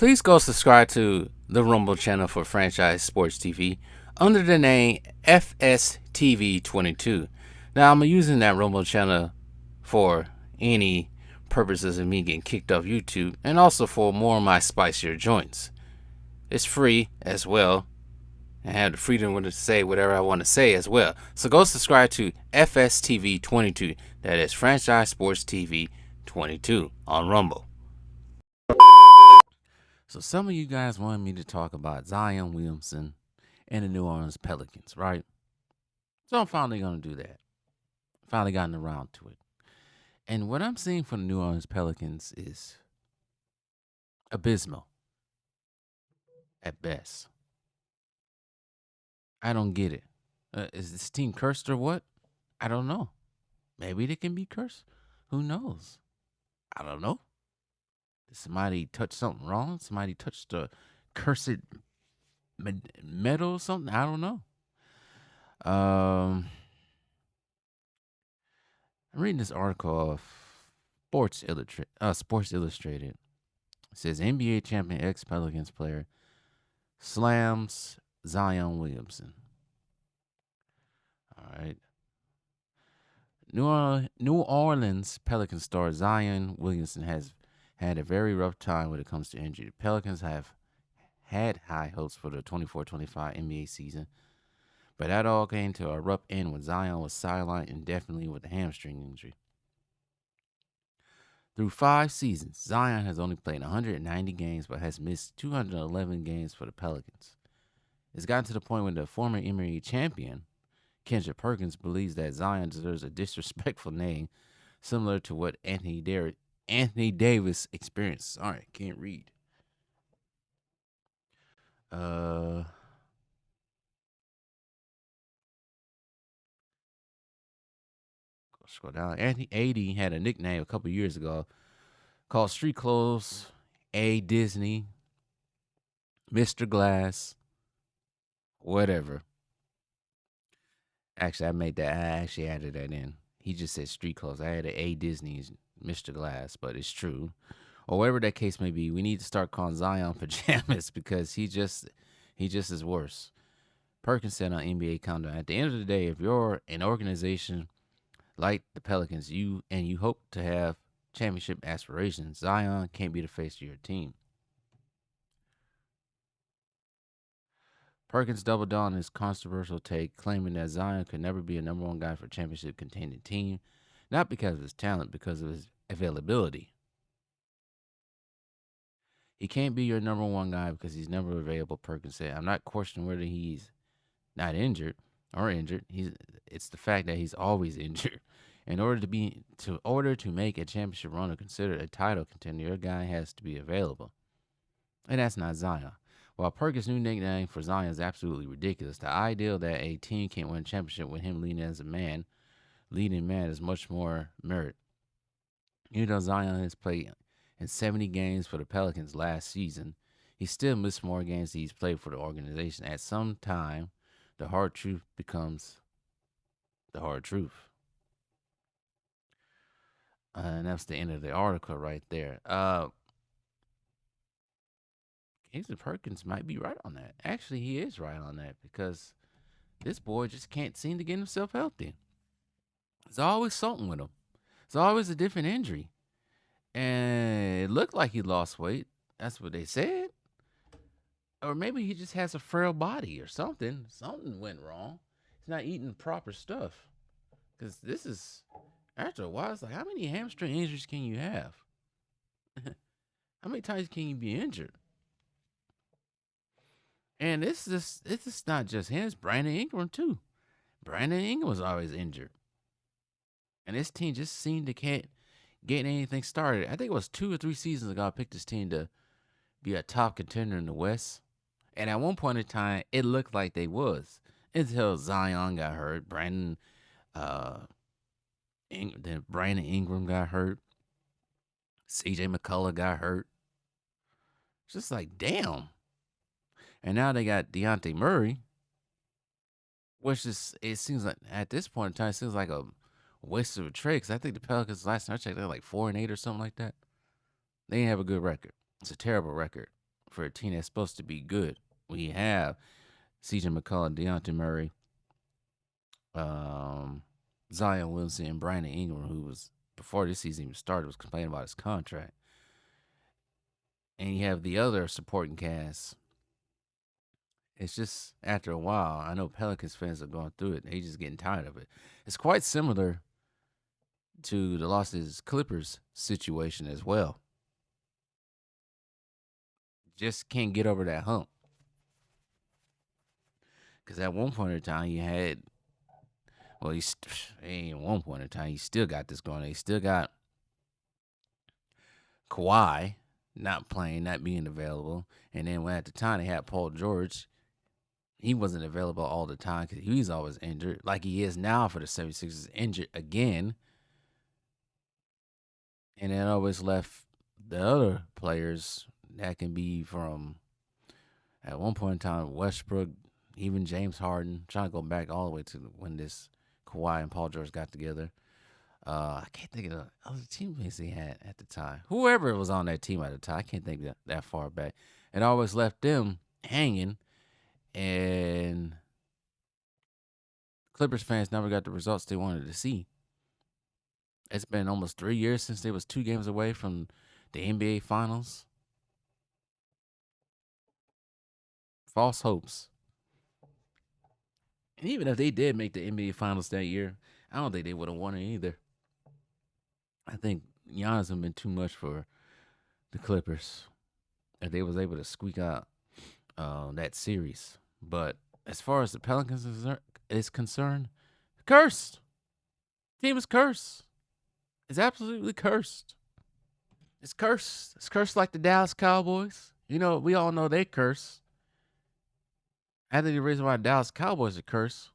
Please go subscribe to the Rumble channel for Franchise Sports TV under the name FSTV22. Now, I'm using that Rumble channel for any purposes of me getting kicked off YouTube and also for more of my spicier joints. It's free as well. I have the freedom to say whatever I want to say as well. So go subscribe to FSTV22. That is Franchise Sports TV 22 on Rumble. So some of you guys wanted me to talk about Zion Williamson and the New Orleans Pelicans, right? So I'm finally going to do that. Finally gotten around to it. And what I'm seeing from the New Orleans Pelicans is abysmal at best. I don't get it. Is this team cursed or what? I don't know. Maybe they can be cursed. Who knows? I don't know. Did somebody touch something wrong? Somebody touched the cursed metal or something? I don't know. I'm reading this article of Sports Illustrated. It says NBA champion ex-Pelicans player slams Zion Williamson. All right. New Orleans Pelicans star Zion Williamson has had a very rough time when it comes to injury. The Pelicans have had high hopes for the 24-25 NBA season, but that all came to a abrupt end when Zion was sidelined indefinitely with a hamstring injury. Through 5 seasons, Zion has only played 190 games but has missed 211 games for the Pelicans. It's gotten to the point where the former NBA champion, Kendrick Perkins, believes that Zion deserves a disrespectful name similar to what Anthony Davis experienced. Sorry, can't read. Scroll down. Anthony AD had a nickname a couple years ago called Street Clothes, A Disney, Mr. Glass, whatever. Actually, I actually added that in. He just said Street Clothes. I added A Disney's Mr. Glass, but it's true. Or whatever that case may be, we need to start calling Zion pajamas because he just is worse. Perkins said on NBA Countdown, at the end of the day, if you're an organization like the Pelicans, you hope to have championship aspirations, Zion can't be the face of your team. Perkins doubled down on his controversial take, claiming that Zion could never be a number one guy for a championship contending team, not because of his talent, because of his availability. He can't be your number one guy because he's never available, Perkins said. I'm not questioning whether he's not injured or injured. It's the fact that he's always injured. In order to make a championship run or consider a title contender, your guy has to be available. And that's not Zion. While Perkins' new nickname for Zion is absolutely ridiculous, the idea that a team can't win a championship with him leading man is much more merit. Even though Zion has played in 70 games for the Pelicans last season, he still missed more games than he's played for the organization. At some time, the hard truth becomes the hard truth. And that's the end of the article right there. Kendrick Perkins might be right on that. Actually, he is right on that because this boy just can't seem to get himself healthy. There's always something with him. It's always a different injury. And it looked like he lost weight. That's what they said. Or maybe he just has a frail body or something. Something went wrong. He's not eating proper stuff. Because this is, after a while, it's like, how many hamstring injuries can you have? How many times can you be injured? And it's just not just him. It's Brandon Ingram, too. Brandon Ingram was always injured. And this team just seemed to can't get anything started. I think it was 2 or 3 seasons ago I picked this team to be a top contender in the West. And at one point in time, it looked like they was. Until Zion got hurt. Brandon Ingram got hurt. CJ McCullough got hurt. It's just like, damn. And now they got Dejounte Murray, which is, it seems like at this point in time, it seems like a waste of a trade. Because I think the Pelicans, last time I checked, they're like 4-8 or something like that. They didn't have a good record. It's a terrible record. for a team that's supposed to be good. We have CJ McCollum, Deontay Murray, um, Zion Williamson, and Brandon Ingram, who was before this season even started was complaining about his contract. And you have the other supporting cast. It's just after a while, I know Pelicans fans are going through it. They just getting tired of it. It's quite similar to the Los Angeles Clippers situation as well. Just can't get over that hump. Because at one point in time, you had, well, at one point in time, you still got this going. They still got Kawhi not playing, not being available. And then when at the time they had Paul George, he wasn't available all the time because he's always injured, like he is now for the 76ers, injured again. And then always left the other players that can be from, at one point in time, Westbrook, even James Harden, trying to go back all the way to when this Kawhi and Paul George got together. I can't think of the other teammates he had at the time. Whoever was on that team at the time, I can't think that far back. It always left them hanging, and Clippers fans never got the results they wanted to see. It's been almost 3 years since they was 2 games away from the NBA Finals. False hopes. And even if they did make the NBA Finals that year, I don't think they would have won it either. I think Giannis have been too much for the Clippers. If they was able to squeak out that series. But as far as the Pelicans is concerned, cursed. Team is cursed. It's absolutely cursed. It's cursed. It's cursed like the Dallas Cowboys. You know, we all know they curse. I think the reason why Dallas Cowboys are cursed,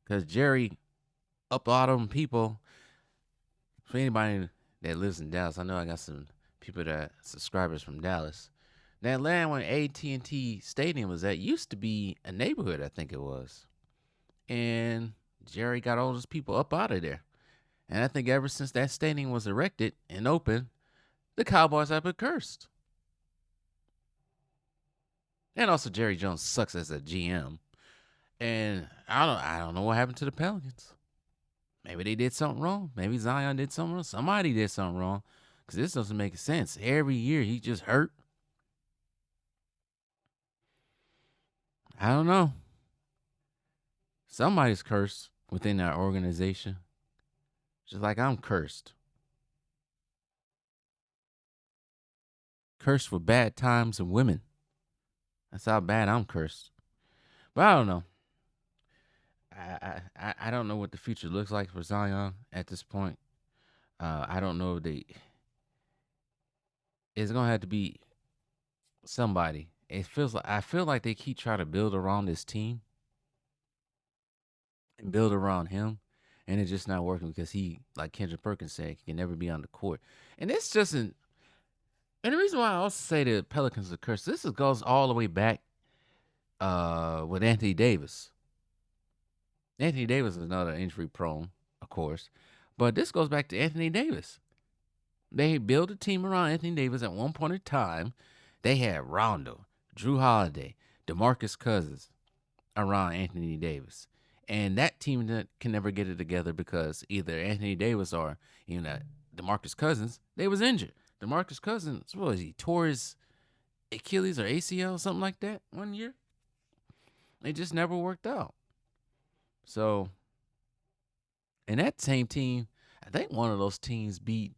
because Jerry up all them people. For anybody that lives in Dallas, I know I got some people that subscribers from Dallas. That land where AT&T Stadium was at used to be a neighborhood, I think it was. And Jerry got all those people up out of there. And I think ever since that stadium was erected and open, the Cowboys have been cursed. And also Jerry Jones sucks as a GM. And I don't know what happened to the Pelicans. Maybe they did something wrong. Maybe Zion did something wrong. Somebody did something wrong. Because this doesn't make sense. Every year he just hurt. I don't know. Somebody's cursed within our organization. Just like I'm cursed. Cursed for bad times and women. That's how bad I'm cursed. But I don't know. I don't know what the future looks like for Zion at this point. I don't know if they. It's gonna have to be somebody. I feel like they keep trying to build around this team and build around him, and it's just not working because he, like Kendrick Perkins said, he can never be on the court. And it's just an. And the reason why I also say the Pelicans are cursed, goes all the way back with Anthony Davis. Anthony Davis is another injury prone, of course. But this goes back to Anthony Davis. They built a team around Anthony Davis at one point in time. They had Rondo, Drew Holiday, DeMarcus Cousins around Anthony Davis. And that team can never get it together because either Anthony Davis or DeMarcus Cousins, they was injured. DeMarcus Cousins, what was he, tore his Achilles or ACL, something like that one year? It just never worked out. So, and that same team, I think one of those teams beat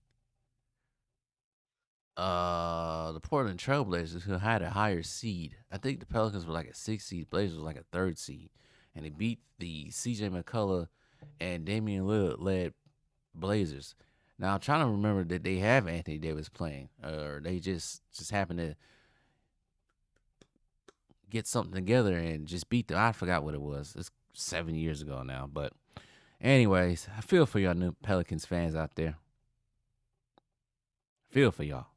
the Portland Trailblazers, who had a higher seed. I think the Pelicans were like a 6th seed, Blazers were like a 3rd seed. And they beat the CJ McCullough and Damian Lillard led Blazers. Now I'm trying to remember that they have Anthony Davis playing, or they just happened to get something together and just beat them. I forgot what it was. It's 7 years ago now. But anyways, I feel for y'all new Pelicans fans out there. I feel for y'all.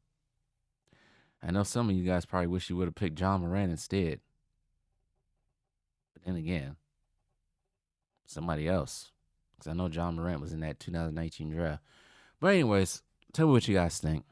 I know some of you guys probably wish you would have picked John Moran instead. But then again, somebody else. Because I know John Morant was in that 2019 draft. But anyways, tell me what you guys think.